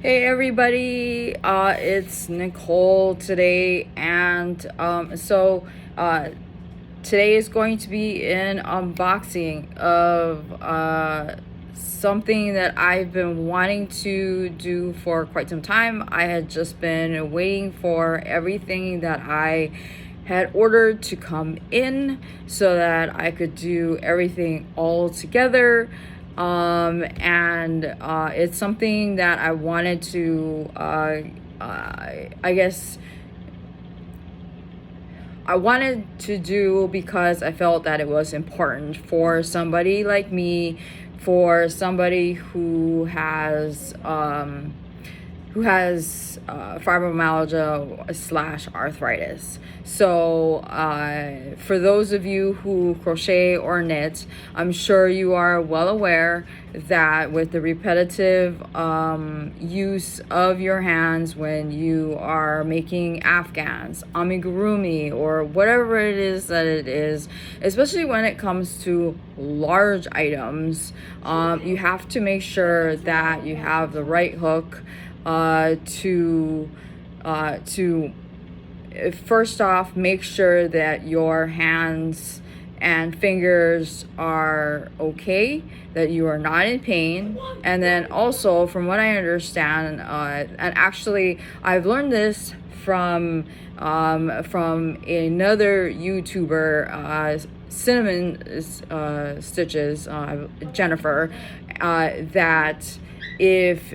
Hey everybody, it's Nicole today, and today is going to be an unboxing of something that I've been wanting to do for quite some time. I had just been waiting for everything that I had ordered to come in so that I could do everything all together. It's something that I wanted to I wanted to do because I felt that it was important for somebody like me, for somebody who has fibromyalgia slash arthritis. So for those of you who crochet or knit, I'm sure you are well aware that with the repetitive use of your hands when you are making afghans, amigurumi, or whatever it is that it is, especially when it comes to large items, you have to make sure that you have the right hook to first off make sure that your hands and fingers are okay, that you are not in pain. And then also, from what I understand, and actually I've learned this from another YouTuber, Cinnamon Stitches, Jennifer, that if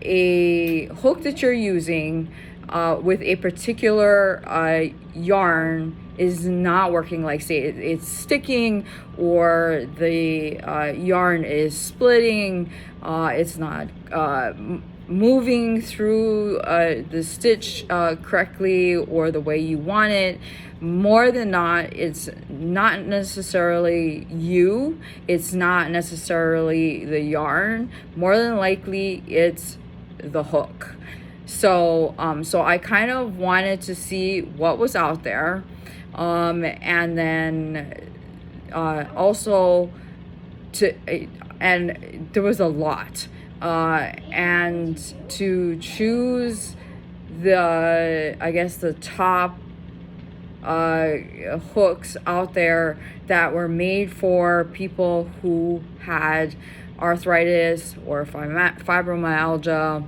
a hook that you're using with a particular yarn is not working, like say it's sticking, or the yarn is splitting, it's not moving through the stitch correctly or the way you want it, more than not, it's not necessarily you, it's not necessarily the yarn, more than likely it's the hook. So I kind of wanted to see what was out there, and then also and there was a lot, and to choose the top hooks out there that were made for people who had arthritis or fibromyalgia,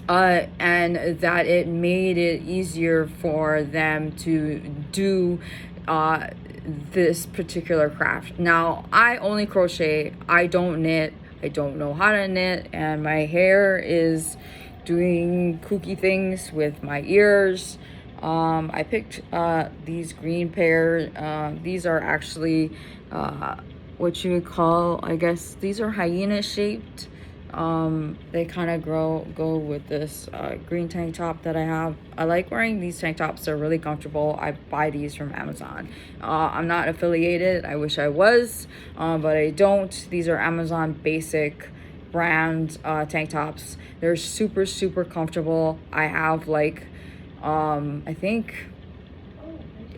and that it made it easier for them to do this particular craft. Now, I only crochet, I don't knit, I don't know how to knit, and my hair is doing kooky things with my ears. I picked these green pear. These are actually what you would call, I guess, these are hyena shaped. They kind of go with this green tank top that I have. I like wearing these tank tops. They're really comfortable. I buy these from Amazon. I'm not affiliated. I wish I was, but I don't. These are Amazon basic brand tank tops. They're super comfortable. I have like I think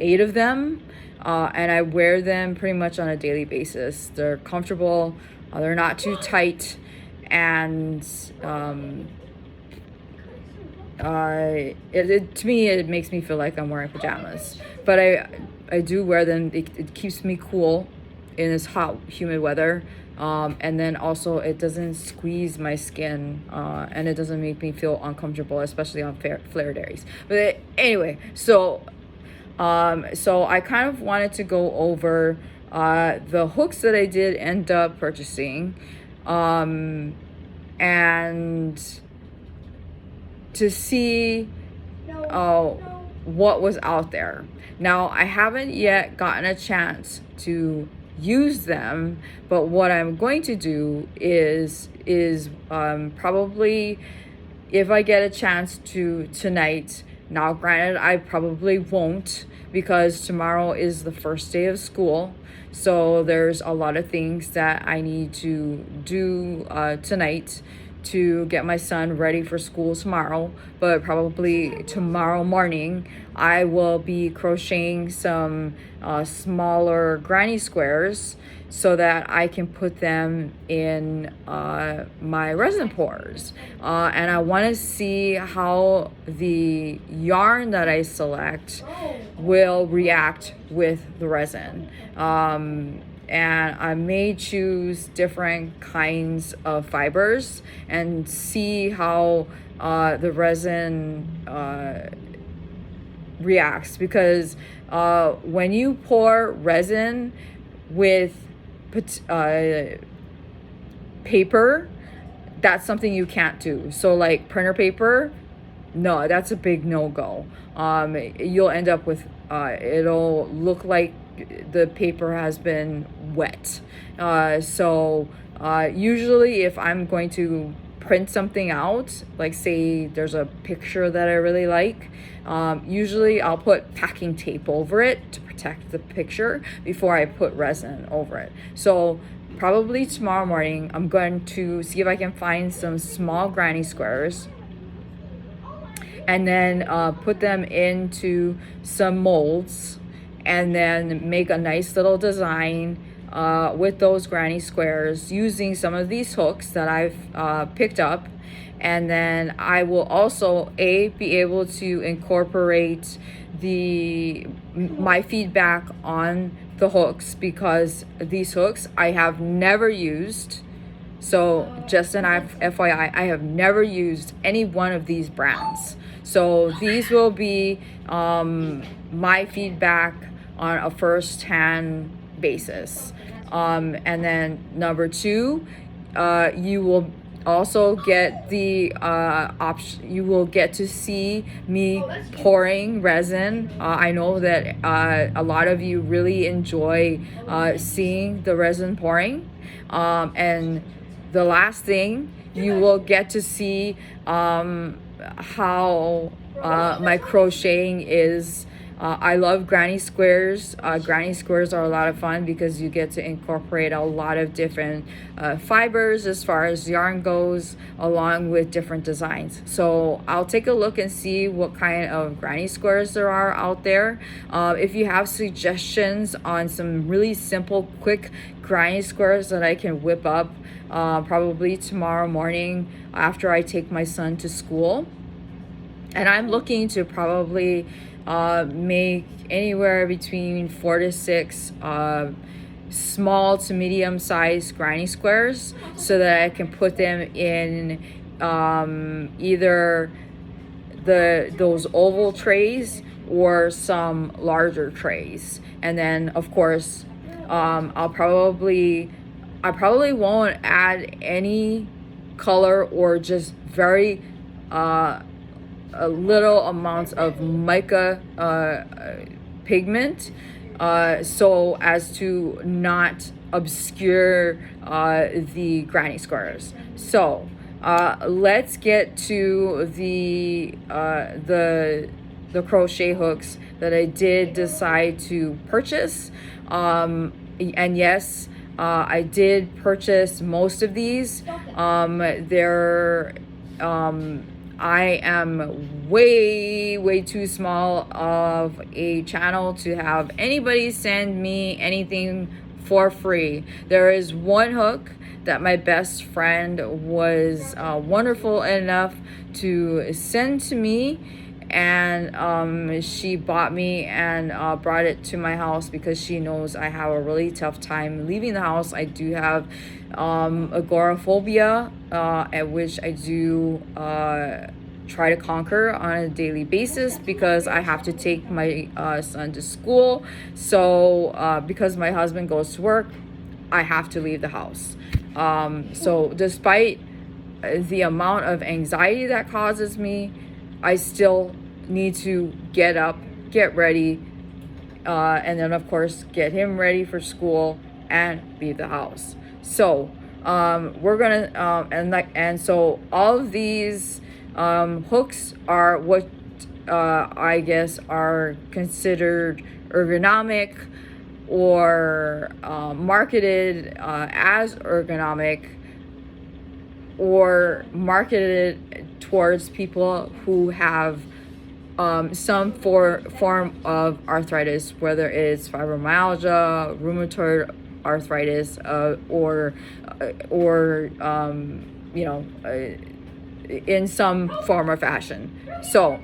8 of them, and I wear them pretty much on a daily basis. They're comfortable, they're not too tight, and to me it makes me feel like I'm wearing pajamas. But I do wear them. It keeps me cool in this hot, humid weather. And then also it doesn't squeeze my skin, and it doesn't make me feel uncomfortable, especially on flare days. But anyway, so I kind of wanted to go over the hooks that I did end up purchasing, and to see what was out there. Now, I haven't yet gotten a chance to use them, but what I'm going to do is probably, if I get a chance to tonight. Now granted, I probably won't, because tomorrow is the first day of school, so there's a lot of things that I need to do tonight to get my son ready for school tomorrow. But probably tomorrow morning I will be crocheting some smaller granny squares so that I can put them in my resin pours. And I want to see how the yarn that I select will react with the resin. And I may choose different kinds of fibers and see how the resin reacts, because when you pour resin with paper, that's something you can't do. So like printer paper, no, that's a big no-go. You'll end up with it'll look like the paper has been wet. So usually if I'm going to print something out, like say there's a picture that I really like, usually I'll put packing tape over it to protect the picture before I put resin over it. So probably tomorrow morning I'm going to see if I can find some small granny squares and then put them into some molds and then make a nice little design with those granny squares using some of these hooks that I've picked up. And then I will also be able to incorporate my feedback on the hooks, because these hooks I have never used. So just an FYI, I have never used any one of these brands. So these will be my feedback on a first-hand basis. And then number two, you will also get the option. You will get to see me pouring resin. I know that a lot of you really enjoy seeing the resin pouring. And the last thing, you will get to see how my crocheting is. I love granny squares. Granny squares are a lot of fun because you get to incorporate a lot of different fibers as far as yarn goes, along with different designs. So I'll take a look and see what kind of granny squares there are out there. If you have suggestions on some really simple, quick granny squares that I can whip up probably tomorrow morning after I take my son to school. And I'm looking to probably make anywhere between 4 to 6 small to medium sized granny squares, so that I can put them in either those oval trays or some larger trays. And then of course I probably won't add any color, or just very little amounts of mica pigment, so as to not obscure the granny squares. So let's get to the crochet hooks that I did decide to purchase. And yes, I did purchase most of these. I am way too small of a channel to have anybody send me anything for free. There is one hook that my best friend was wonderful enough to send to me, and she bought me and brought it to my house because she knows I have a really tough time leaving the house. I do have agoraphobia, at which I do try to conquer on a daily basis, because I have to take my son to school. So because my husband goes to work, I have to leave the house. So despite the amount of anxiety that causes me, I still need to get up, get ready, and then of course get him ready for school and leave the house. So we're gonna and so all of these hooks are what I guess are considered ergonomic, or marketed as ergonomic, or marketed towards people who have some form of arthritis, whether it's fibromyalgia, rheumatoid arthritis, or you know, in some form or fashion. So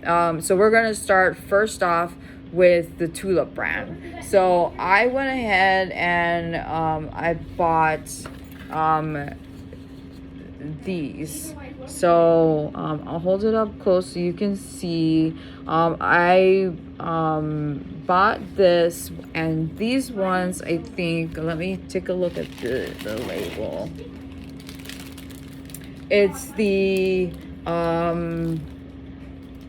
so we're gonna start first off with the Tulip brand. So I went ahead and I bought these. So I'll hold it up close so you can see. I bought this, and these ones, I think, let me take a look at the label. It's the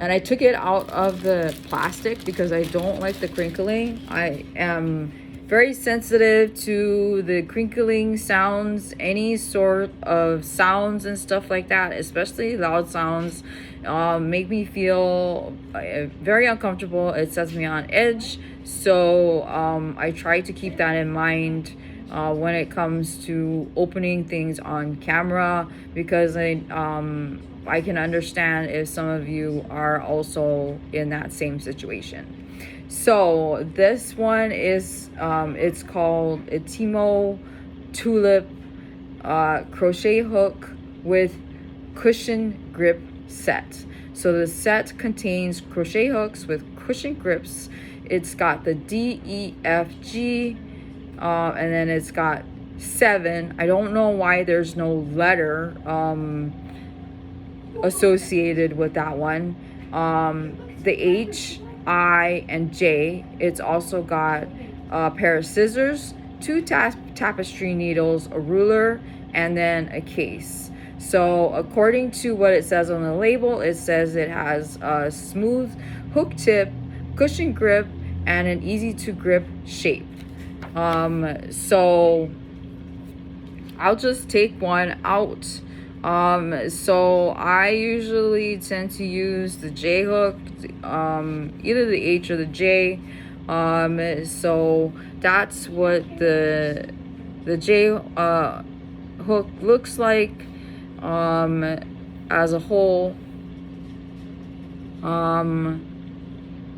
and I took it out of the plastic because I don't like the crinkling. I am very sensitive to the crinkling sounds, any sort of sounds and stuff like that, especially loud sounds, make me feel very uncomfortable. It sets me on edge. So I try to keep that in mind when it comes to opening things on camera, because I can understand if some of you are also in that same situation. So this one is it's called a Teemo Tulip crochet hook with cushion grip set. So the set contains crochet hooks with cushion grips. It's got the D, E, F, G, and then it's got 7. I don't know why there's no letter associated with that one. The H, I, and J. It's also got a pair of scissors, 2 tapestry needles, a ruler, and then a case. So according to what it says on the label, it says it has a smooth hook tip, cushion grip, and an easy to grip shape. So I'll just take one out. So I usually tend to use the J hook, either the H or the J. So that's what the J hook looks like as a whole.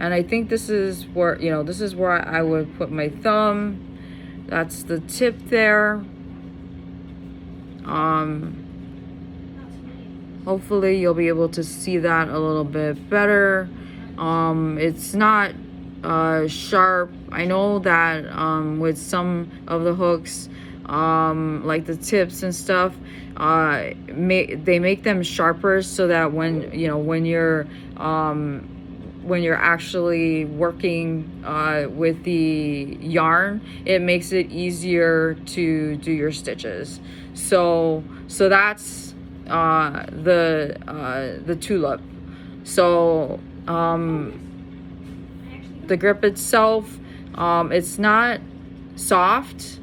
And I think this is where, this is where I would put my thumb. That's the tip there. Hopefully you'll be able to see that a little bit better. It's not sharp. I know that with some of the hooks, like the tips and stuff, they make them sharper so that when you're actually working with the yarn, it makes it easier to do your stitches. So that's the Tulip. So the grip itself, it's not soft.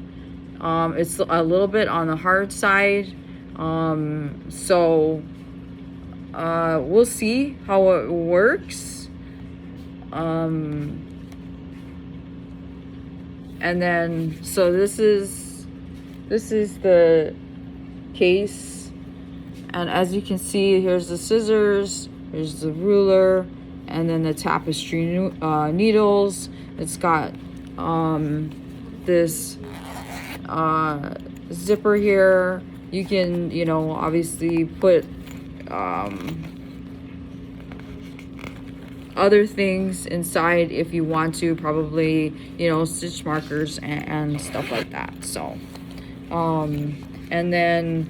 It's a little bit on the hard side. So we'll see how it works. And then so this is the case, and as you can see, here's the scissors, here's the ruler, and then the tapestry needles. It's got this zipper here. You can obviously put other things inside if you want to, probably stitch markers and stuff like that. So and then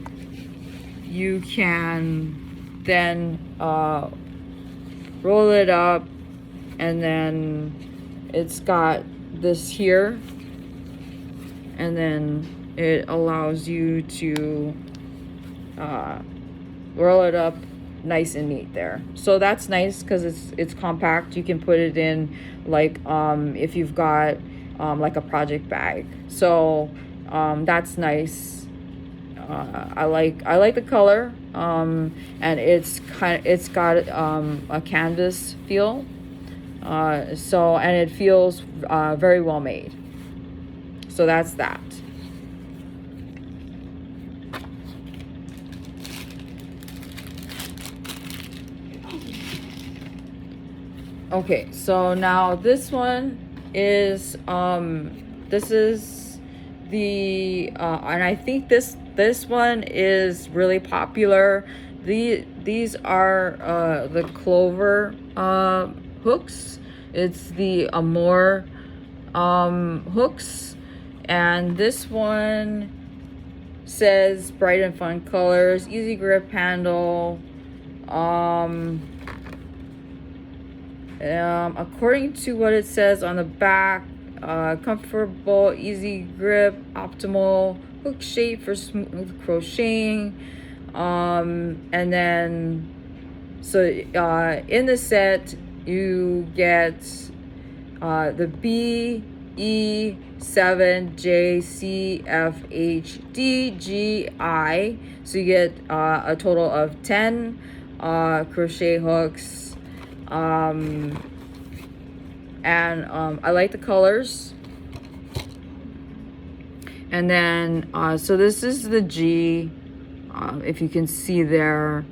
you can then roll it up, and then it's got this here, and then it allows you to roll it up nice and neat there. So that's nice because it's compact. You can put it in like if you've got like a project bag. So that's nice. I like the color, and it's got a canvas feel. So, and it feels very well made. So that's that. Okay, so now this one is this is and I think this one is really popular. These are the Clover hooks. It's the Amore hooks, and this one says bright and fun colors, easy grip handle. According to what it says on the back, comfortable, easy grip, optimal hook shape for smooth crocheting. And then, so in the set, you get the BE7JCFHDGI. So you get a total of 10 crochet hooks. I like the colors. And then so this is the G, if you can see there.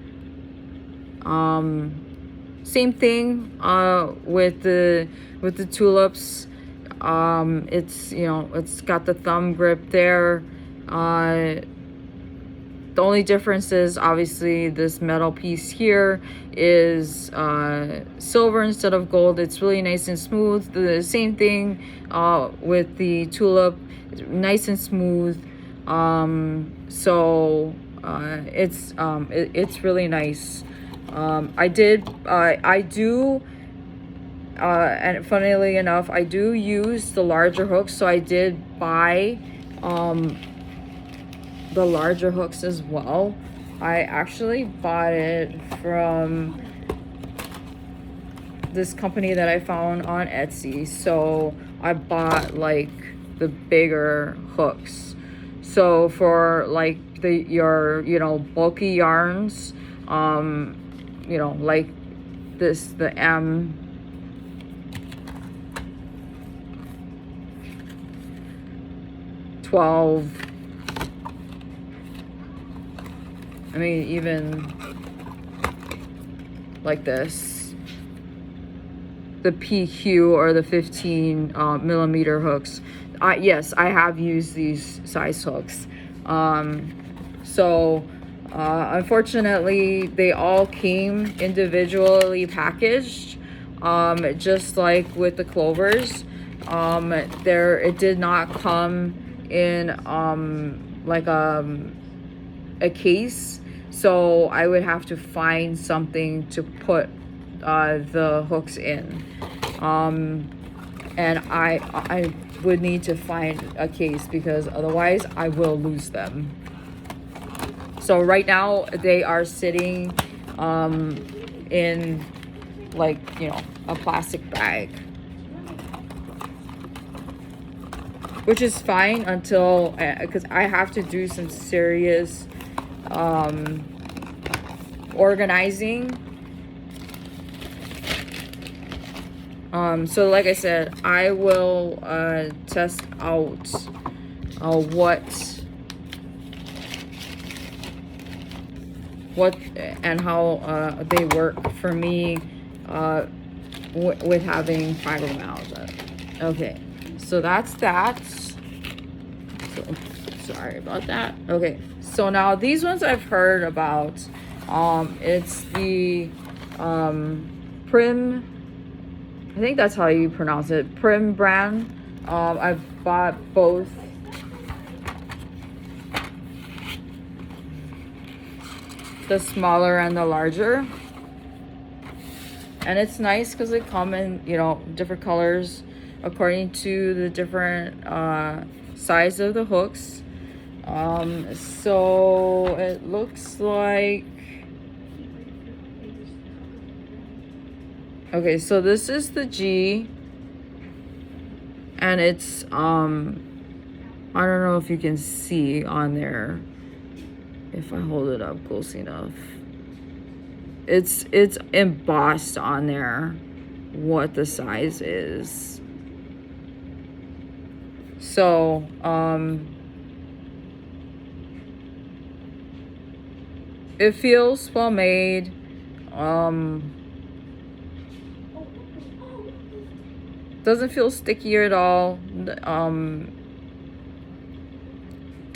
Same thing with the tulips. It's, you know, it's got the thumb grip there. The only difference is obviously this metal piece here is silver instead of gold. It's really nice and smooth. The same thing with the tulip, it's nice and smooth. It's really nice. I do, and funnily enough, I do use the larger hooks, so I did buy the larger hooks as well. I actually bought it from this company that I found on Etsy, so I bought like the bigger hooks. So for like your bulky yarns, like this, the M12, I mean, even like this, the PQ or the 15 millimeter hooks. Yes, I have used these size hooks. Unfortunately, they all came individually packaged, just like with the Clovers. It did not come in like a case, so I would have to find something to put the hooks in, and I would need to find a case because otherwise I will lose them. So right now they are sitting in like, a plastic bag, which is fine until, because I have to do some serious organizing. So like I said, I will test out what and how they work for me with having fibromyalgia. Okay, so that's that. Sorry about that. Okay, so now these ones I've heard about. It's the Prim, I think that's how you pronounce it, Prim Brand. I've bought both. The smaller and the larger. And it's nice because they come in, different colors according to the different size of the hooks. So it looks like, okay, so this is the G, and it's I don't know if you can see on there, if I hold it up close enough. It's embossed on there what the size is. So it feels well made. Doesn't feel sticky at all.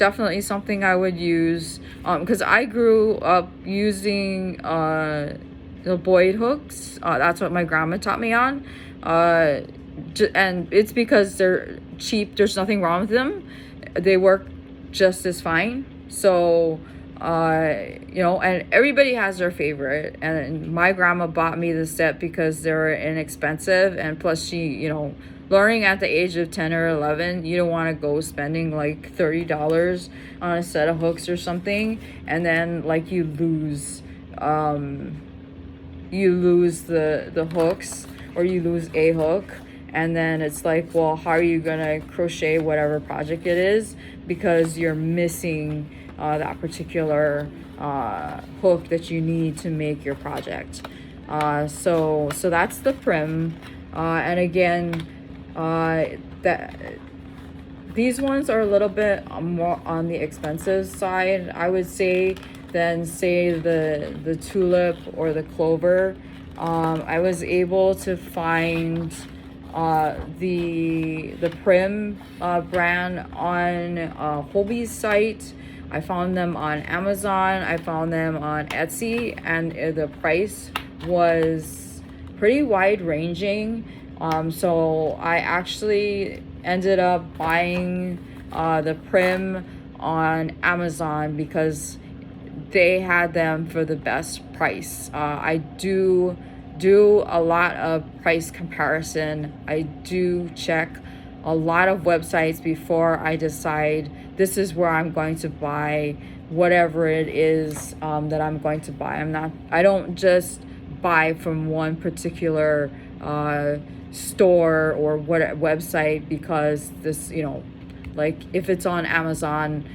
definitely something I would use, because I grew up using the Boyd hooks. That's what my grandma taught me on. And it's because they're cheap. There's nothing wrong with them. They work just as fine. So, you know, and everybody has their favorite. And my grandma bought me the set because they were inexpensive. And plus she, you know, learning at the age of 10 or 11, you don't want to go spending like $30 on a set of hooks or something. And then like you lose the hooks, or you lose a hook, and then it's like, well, how are you gonna crochet whatever project it is, because you're missing that particular hook that you need to make your project. So that's the prim. And again, that these ones are a little bit more on the expensive side, I would say, than say the Tulip or the Clover. I was able to find the Prim brand on Hobie's site. I found them on Amazon. I found them on Etsy, and the price was pretty wide ranging. So I actually ended up buying the Prim on Amazon because they had them for the best price. I do a lot of price comparison. I do check a lot of websites before I decide this is where I'm going to buy whatever it is that I'm going to buy. I don't just buy from one particular store or what website because this, you know, like if it's on Amazon,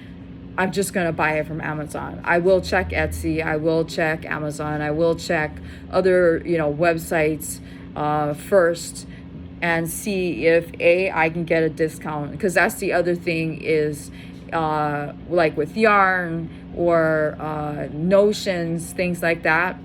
I'm just going to buy it from Amazon. I will check Etsy. I will check Amazon. I will check other, you know, websites first and see if I can get a discount. Because that's the other thing is like with yarn or notions, things like that.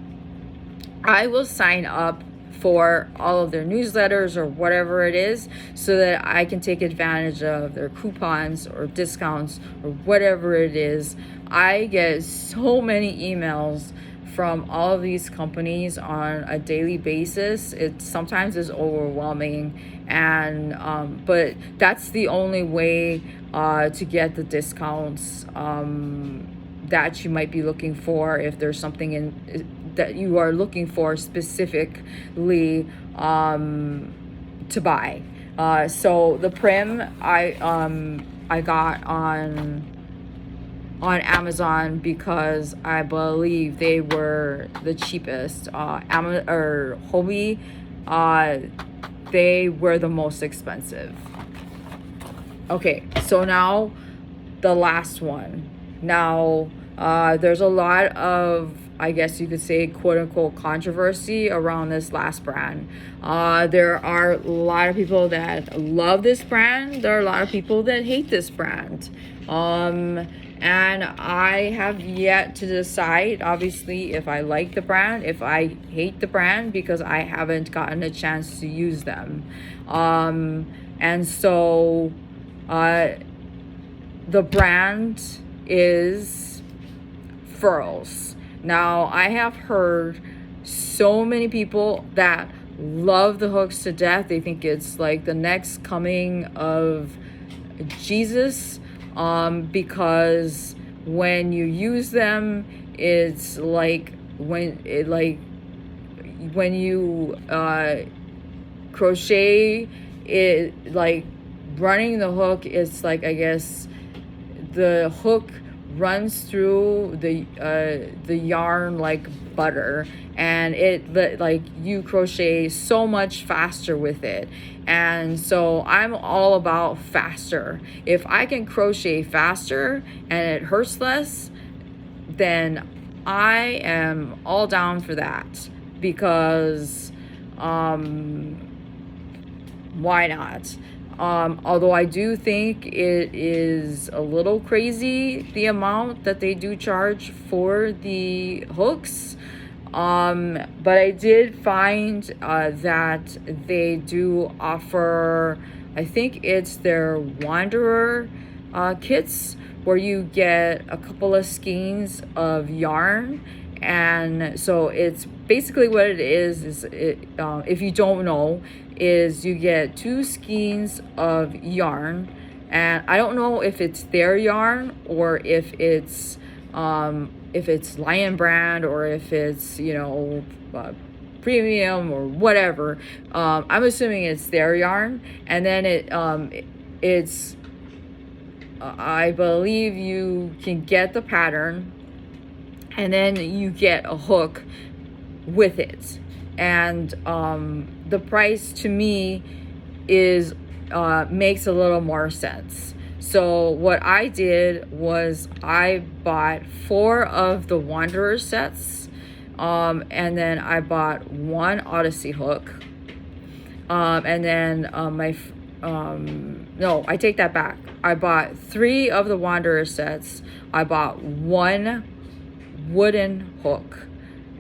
I will sign up for all of their newsletters or whatever it is so that I can take advantage of their coupons or discounts or whatever it is. I get so many emails from all of these companies on a daily basis. It sometimes is overwhelming, and but that's the only way to get the discounts that you might be looking for if there's something in that you are looking for specifically to buy. So the Prim I got on Amazon because I believe they were the cheapest. Hobie, they were the most expensive. Okay, so now the last one. Now there's a lot of, I guess you could say, quote unquote, controversy around this last brand. There are a lot of people that love this brand. There are a lot of people that hate this brand. And I have yet to decide, obviously, if I like the brand, if I hate the brand, because I haven't gotten a chance to use them. And so the brand is Furls. Now, I have heard so many people that love the hooks to death. They think it's like the next coming of Jesus, because when you use them, it's like when you crochet it, like running the hook, it's like, I guess the hook runs through the yarn like butter, and it like you crochet so much faster with it. And so I'm all about faster. If I can crochet faster and it hurts less, then I am all down for that, because why not? Although I do think it is a little crazy, the amount that they do charge for the hooks. But I did find that they do offer, I think it's their Wanderer kits where you get a couple of skeins of yarn. And so it's basically what it is if you don't know, is you get 2 skeins of yarn. And I don't know if it's their yarn or if it's Lion Brand, or if it's, you know, premium or whatever. I'm assuming it's their yarn. And then it's I believe you can get the pattern, and then you get a hook with it. And the price to me is makes a little more sense. So what I did was I bought 4 of the Wanderer sets, and then I bought 1 Odyssey hook, and then no, I take that back. I bought 3 of the Wanderer sets. I bought 1 wooden hook,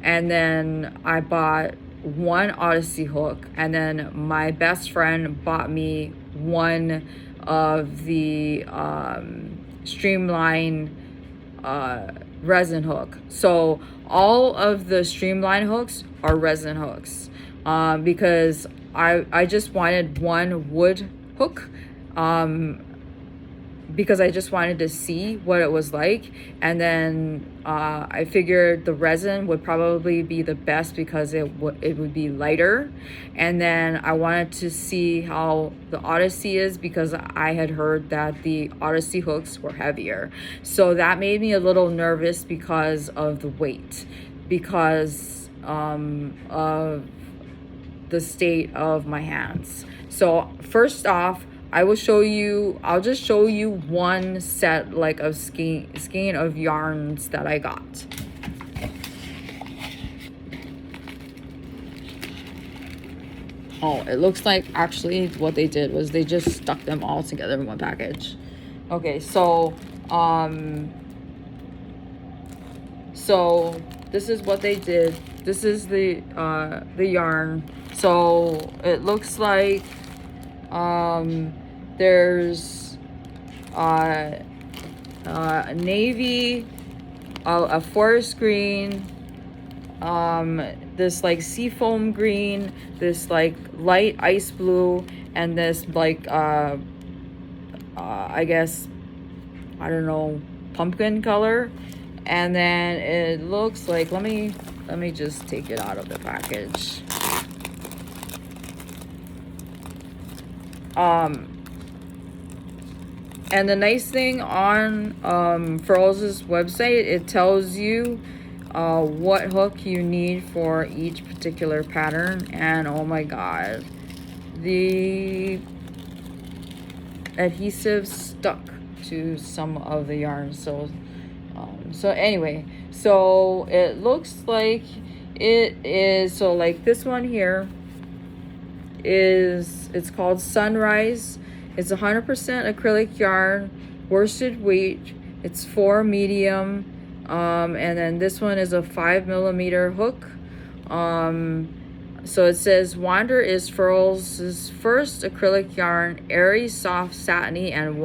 and then I bought 1 Odyssey hook, and then my best friend bought me 1 of the Streamline resin hook. So all of the Streamline hooks are resin hooks, because I just wanted 1 wood hook, because I just wanted to see what it was like. And then I figured the resin would probably be the best because it would be lighter. And then I wanted to see how the Odyssey is, because I had heard that the Odyssey hooks were heavier. So that made me a little nervous because of the weight, because of the state of my hands. So first off, I'll just show you 1 set, like, of skein of yarns that I got. Oh, it looks like actually what they did was they just stuck them all together in 1 package. Okay, so this is what they did. This is the yarn. So it looks like there's a navy, a forest green, this like seafoam green, this like light ice blue, and this like I guess, I don't know, pumpkin color. And then it looks like, let me just take it out of the package. And the nice thing on Furls' website, it tells you what hook you need for each particular pattern. And oh my god, the adhesive stuck to some of the yarn. So anyway, so it looks like it is, so like this one here it's called Sunrise. It's 100% acrylic yarn, worsted weight. It's 4 medium, and then this one is a 5mm hook. So it says Wander is Furls' first acrylic yarn, airy, soft, satiny, and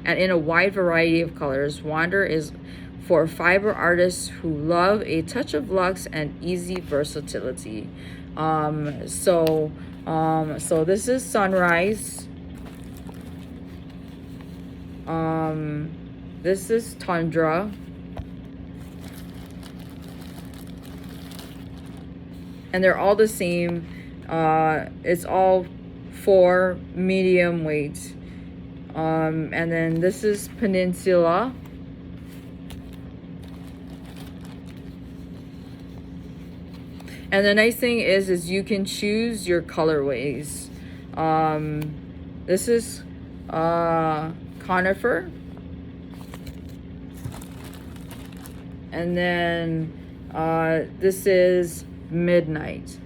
in a wide variety of colors. Wander is for fiber artists who love a touch of luxe and easy versatility. So this is Sunrise. This is Tundra. And they're all the same. It's all 4 medium weight. And then this is Peninsula. And the nice thing is you can choose your colorways. This is Conifer. And then this is Midnight.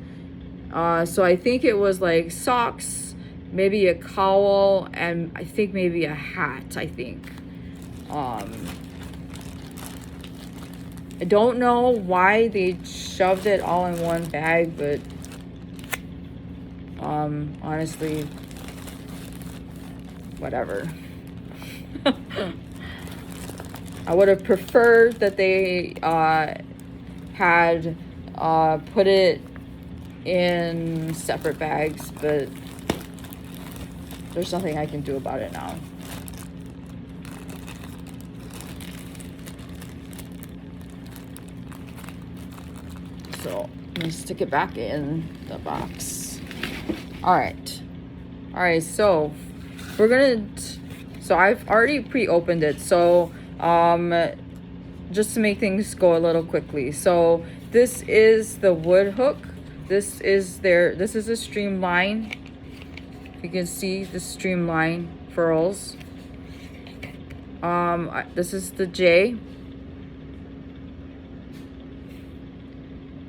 So I think it was like socks, maybe a cowl, and I think maybe a hat, I think. I don't know why they shoved it all in one bag, but honestly, whatever. I would have preferred that they had put it in separate bags, but there's nothing I can do about it now. So let me stick it back in the box. All right, so we're gonna, so I've already pre-opened it, so just to make things go a little quickly. So this is the wood hook. This is a streamline. You can see the streamline furls. This is the J.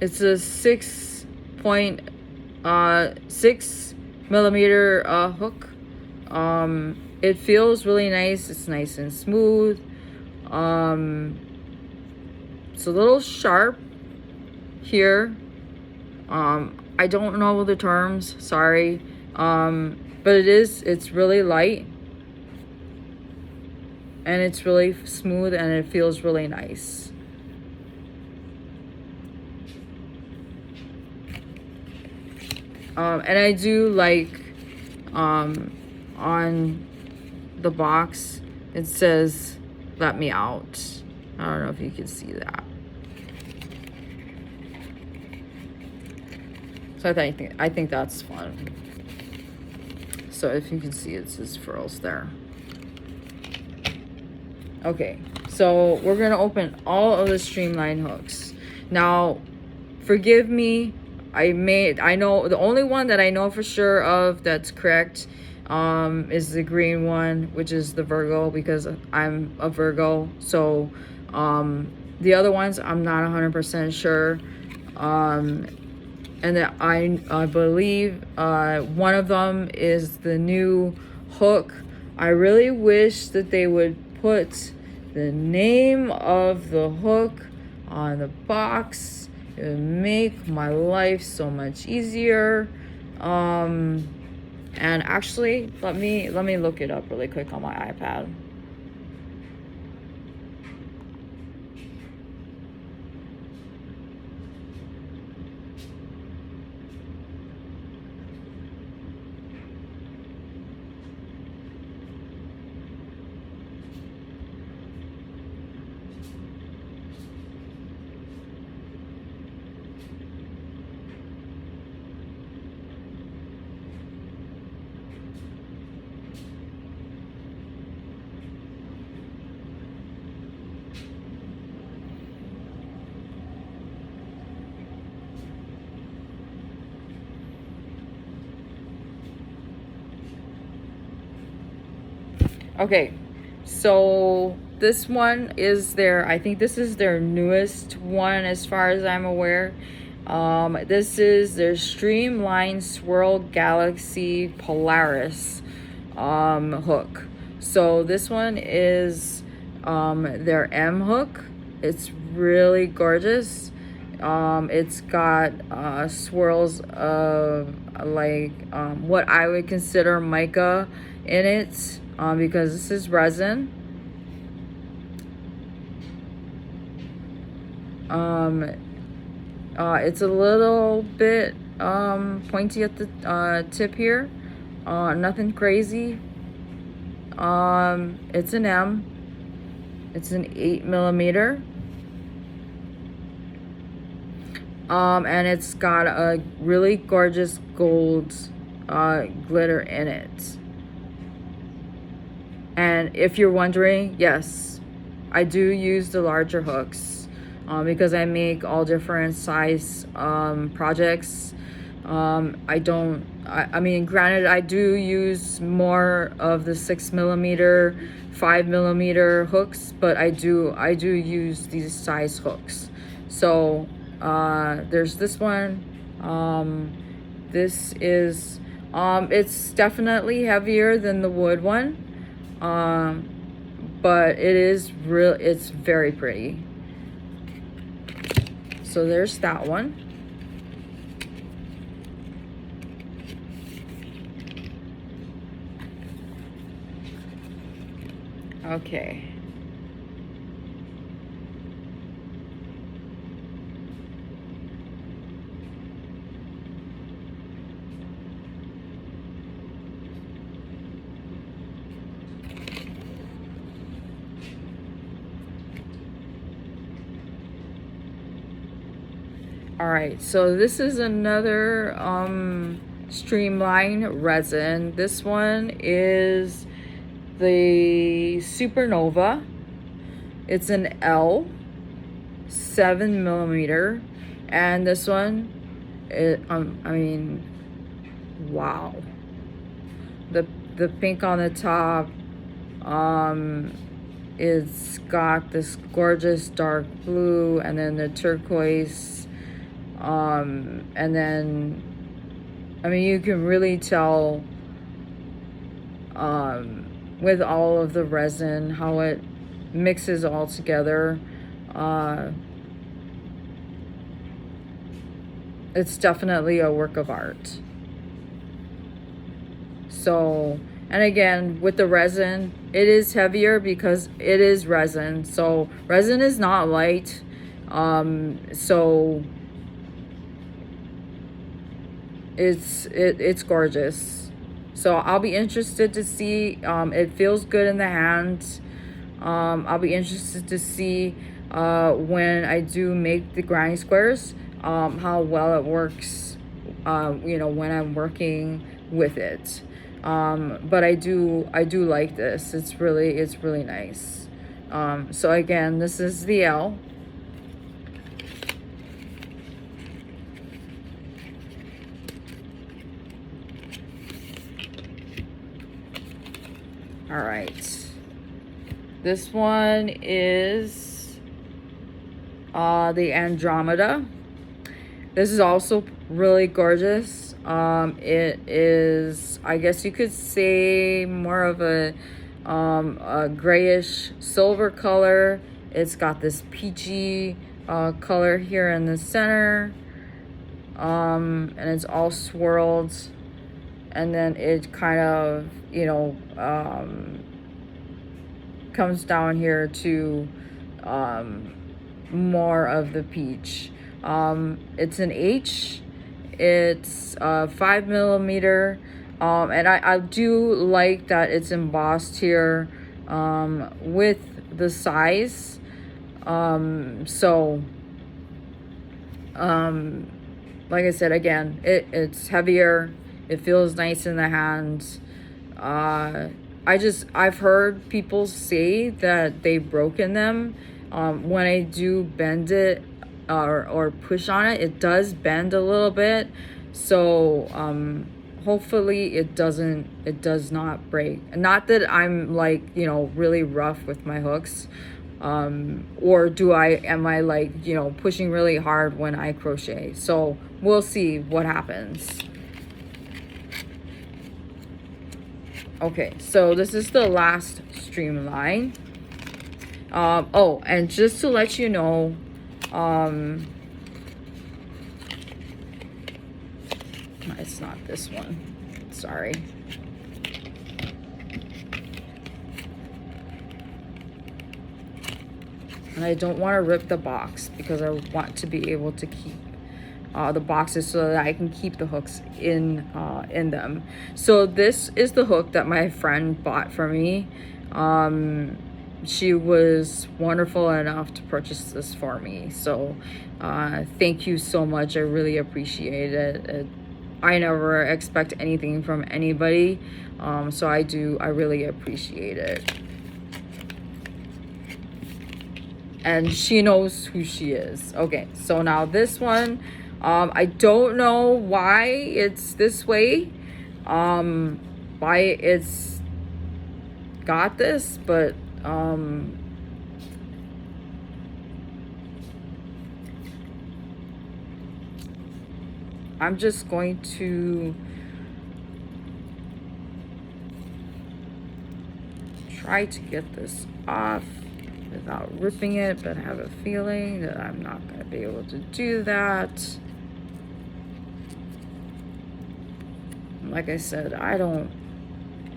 It's a 6.6 millimeter hook. It feels really nice. It's nice and smooth. It's a little sharp here. I don't know the terms, sorry. But it's really light. And it's really smooth and it feels really nice. And I do like, on the box, it says, "Let me out." I don't know if you can see that. So I think that's fun. So if you can see, it says furls there. Okay, so we're gonna open all of the streamline hooks. Now, forgive me, I know the only one that I know for sure of that's correct is the green one, which is the Virgo, because I'm a Virgo. So the other ones I'm not 100% sure. And that I believe one of them is the new hook. I really wish that they would put the name of the hook on the box. It would make my life so much easier. And actually, let me look it up really quick on my iPad. Okay, so this one is I think this is their newest one as far as I'm aware. This is their Streamline Swirl Galaxy Polaris hook. So this one is their M hook. It's really gorgeous. It's got swirls of like what I would consider mica in it. Because this is resin. It's a little bit pointy at the tip here. Nothing crazy. It's an M. It's an 8 millimeter. And it's got a really gorgeous gold glitter in it. And if you're wondering, yes, I do use the larger hooks because I make all different size projects. I mean, granted, I do use more of the 6 millimeter, 5 millimeter hooks, but I do use these size hooks. So there's this one. This is, it's definitely heavier than the wood one. But it's very pretty. So there's that one. Okay. All right, so this is another streamline resin. This one is the Supernova. It's an L, 7mm, and this one, I mean, wow. The pink on the top, it's got this gorgeous dark blue, and then the turquoise, and then, I mean, you can really tell with all of the resin how it mixes all together. It's definitely a work of art. So, and again, with the resin, it is heavier because it is resin. So resin is not light. So it's gorgeous. So I'll be interested to see. It feels good in the hand. I'll be interested to see when I do make the granny squares, how well it works, you know, when I'm working with it. But I do like this. It's really nice. So again, this is the L. All right. This one is the Andromeda. This is also really gorgeous. It is, I guess you could say, more of a grayish silver color. It's got this peachy color here in the center, and it's all swirled, and then it kind of, you know, comes down here to more of the peach. It's an H. It's 5mm, and I do like that it's embossed here with the size. So like I said, again, it's heavier. It feels nice in the hand. I've heard people say that they've broken them. When I do bend it or push on it, it does bend a little bit. So hopefully it does not break. Not that I'm like, you know, really rough with my hooks, or am I like, you know, pushing really hard when I crochet. So we'll see what happens. Okay, so this is the last streamline. Oh, and just to let you know, it's not this one, sorry. And I don't want to rip the box because I want to be able to keep the boxes so that I can keep the hooks in them. So this is the hook that my friend bought for me. She was wonderful enough to purchase this for me. So thank you so much. I really appreciate it. I never expect anything from anybody. So I really appreciate it. And she knows who she is. Okay, so now this one, I don't know why it's this way, why it's got this, but I'm just going to try to get this off without ripping it, but I have a feeling that I'm not going to be able to do that. Like I said,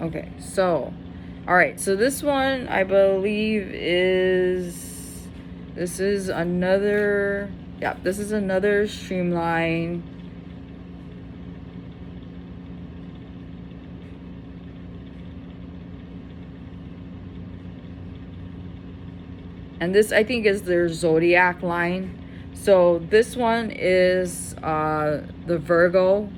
okay, so all right, so this one I believe this is another streamline. And this, I think, is their Zodiac line. So this one is the Virgo,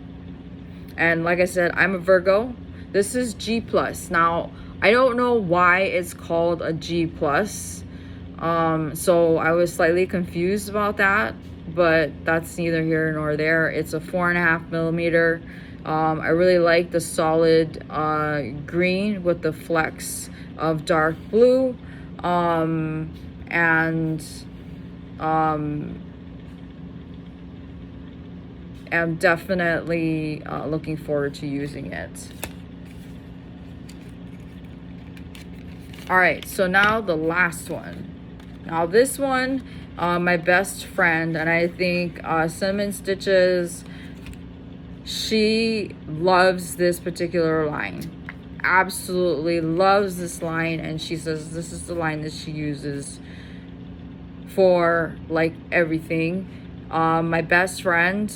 and like I said, I'm a Virgo. This is G plus. Now I don't know why it's called a G plus, so I was slightly confused about that, but that's neither here nor there. It's a 4.5 millimeter. I really like the solid green with the flecks of dark blue, and am definitely looking forward to using it. All right, so now the last one. Now this one, my best friend, and I think Cinnamon Stitches, she loves this particular line. Absolutely loves this line, and she says this is the line that she uses for like everything. My best friend,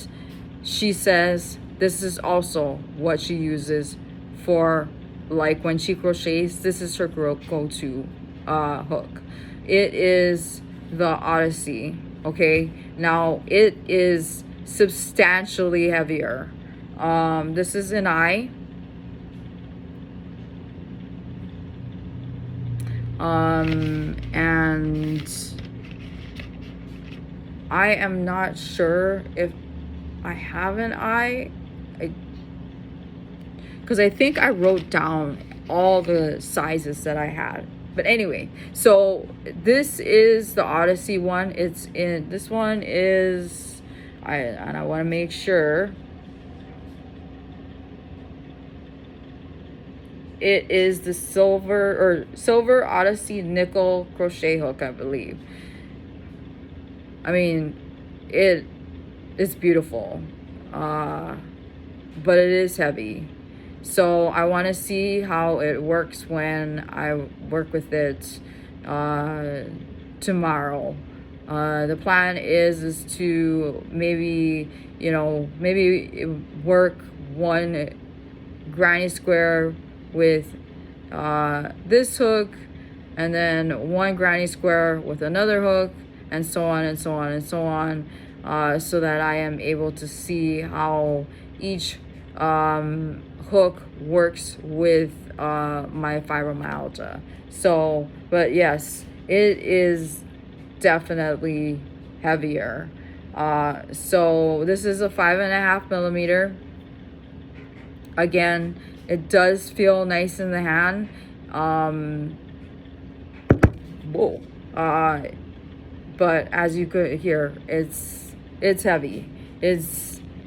she says this is also what she uses for like when she crochets. This is her go-to hook. It is the Odyssey. Okay, now it is substantially heavier. This is an eye. And I am not sure if I have an eye, because I think I wrote down all the sizes that I had. But anyway, so this is the Odyssey one. It's in, this one is, and I want to make sure. It is the silver Odyssey nickel crochet hook, I believe. I mean, it's beautiful, but it is heavy. So I want to see how it works when I work with it tomorrow. The plan is to maybe, maybe work one granny square with this hook, and then one granny square with another hook, and so on and so on and so on, so that I am able to see how each hook works with my fibromyalgia. So, but yes, it is definitely heavier. So this is a 5.5 millimeter. Again, it does feel nice in the hand. Whoa. But as you could hear, it's heavy. It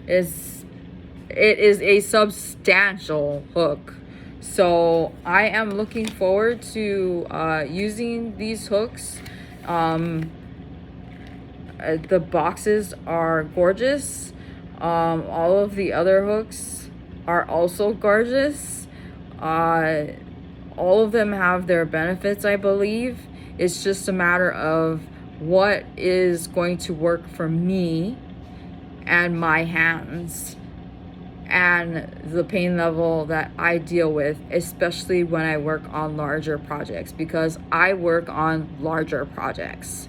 is a substantial hook. So I am looking forward to using these hooks. The boxes are gorgeous. All of the other hooks are also gorgeous. All of them have their benefits, I believe. It's just a matter of what is going to work for me and my hands and the pain level that I deal with, especially when I work on larger projects, because I work on larger projects.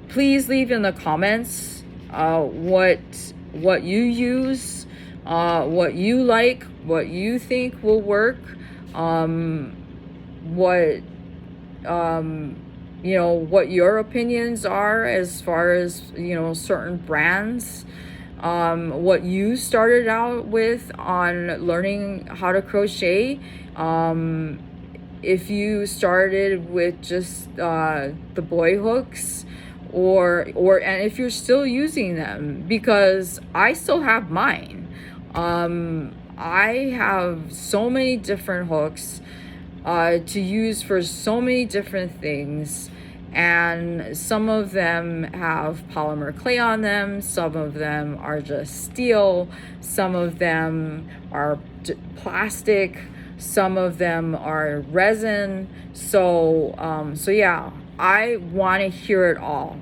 Please leave in the comments what you use, what you like, what you think will work, what your opinions are as far as certain brands, what you started out with on learning how to crochet, if you started with just the boy hooks, or and if you're still using them, because I still have mine. I have so many different hooks to use for so many different things, and some of them have polymer clay on them, some of them are just steel, some of them are plastic, some of them are resin. So yeah, I want to hear it all.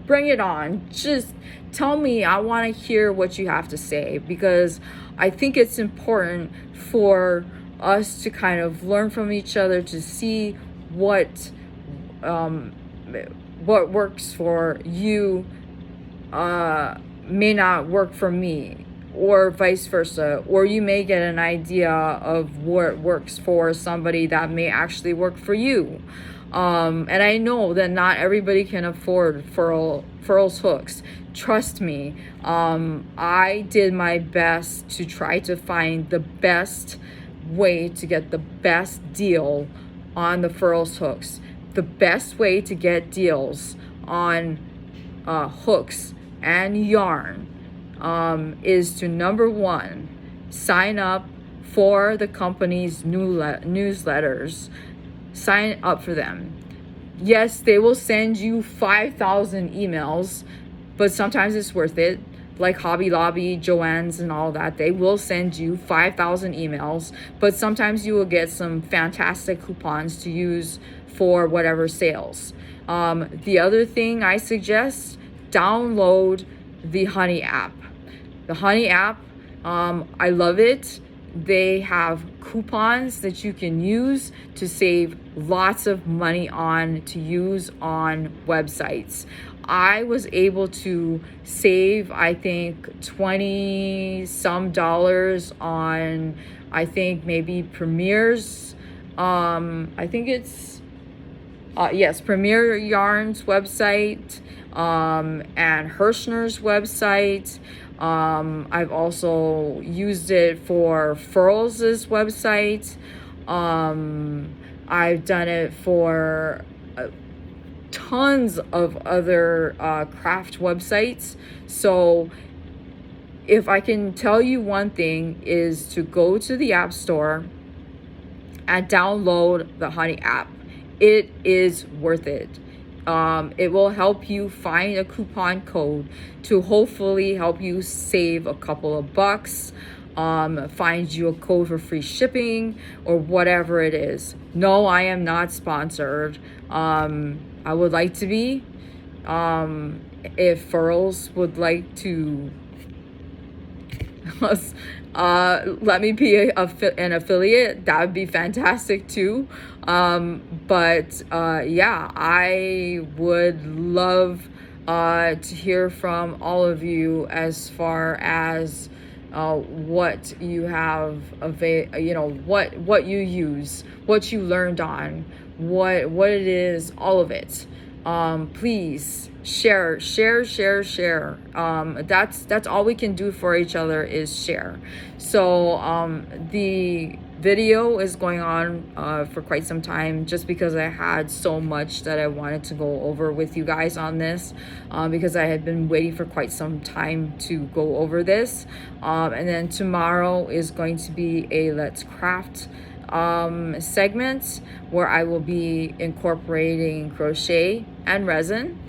Bring it on. Just tell me. I want to hear what you have to say, because I think it's important for us to kind of learn from each other, to see what what works for you may not work for me, or vice versa, or you may get an idea of what works for somebody that may actually work for you. And I know that not everybody can afford furls hooks. Trust me, I did my best to try to find the best way to get the best deal on the furls hooks. The best way to get deals on hooks and yarn is to, number one, sign up for the company's newsletters. Sign up for them. Yes, they will send you 5,000 emails, but sometimes it's worth it. Like Hobby Lobby, Joann's, and all that, they will send you 5,000 emails, but sometimes you will get some fantastic coupons to use for whatever sales. The other thing I suggest, download the Honey app. The Honey app, I love it. They have coupons that you can use to save lots of money on, to use on websites. I was able to save, I think, $20 some on, I think maybe Premier's, I think it's, yes, Premier Yarn's website, and Hirschner's website. I've also used it for Furls' website. I've done it for tons of other craft websites. So if I can tell you one thing, is to go to the App Store and download the Honey app. It is worth it. It will help you find a coupon code to hopefully help you save a couple of bucks, find you a code for free shipping, or whatever it is. No, I am not sponsored. I would like to be. If Furls would like to let me be an affiliate, that would be fantastic too. But yeah, I would love to hear from all of you as far as what you have what you use, what you learned on, what it is, all of it. Please share. That's all we can do for each other, is share. So the video is going on for quite some time, just because I had so much that I wanted to go over with you guys on this, because I had been waiting for quite some time to go over this. And then tomorrow is going to be a Let's Craft segment where I will be incorporating crochet and resin.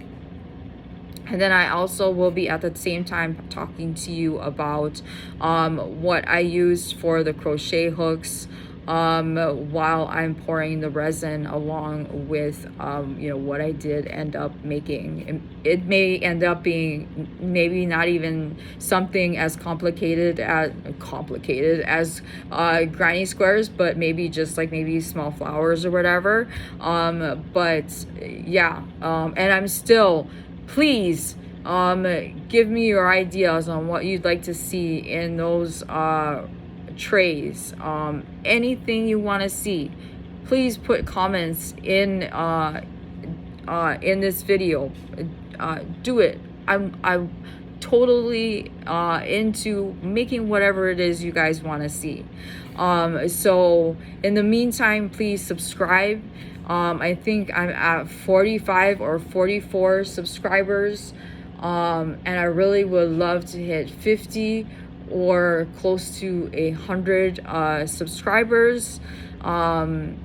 And then I also will be at the same time talking to you about what I used for the crochet hooks while I'm pouring the resin, along with what I did end up making. It may end up being maybe not even something as complicated as granny squares, but maybe just like maybe small flowers or whatever. But yeah, and I'm still, please give me your ideas on what you'd like to see in those trays. Anything you want to see, please put comments in this video. Do it. I'm totally into making whatever it is you guys want to see. So in the meantime, please subscribe. I think I'm at 45 or 44 subscribers, and I really would love to hit 50 or close to 100 subscribers. And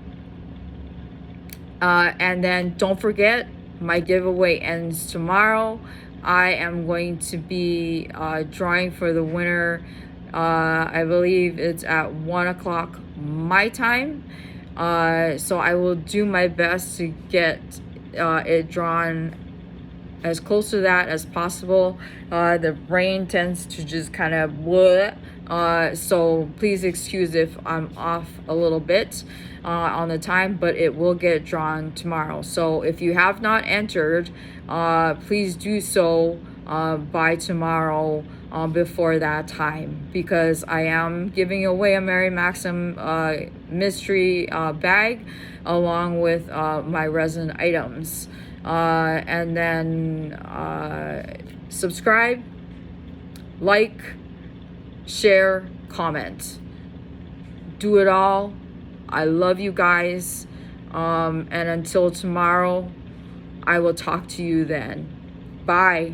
then don't forget, my giveaway ends tomorrow. I am going to be drawing for the winner. I believe it's at 1 o'clock my time. So I will do my best to get it drawn as close to that as possible. The rain tends to just kind of So please excuse if I'm off a little bit on the time, but it will get drawn tomorrow. So if you have not entered, please do so by tomorrow, before that time, because I am giving away a Mary Maxim mystery bag along with my resin items. And then subscribe, like, share, comment. Do it all. I love you guys. And until tomorrow, I will talk to you then. Bye.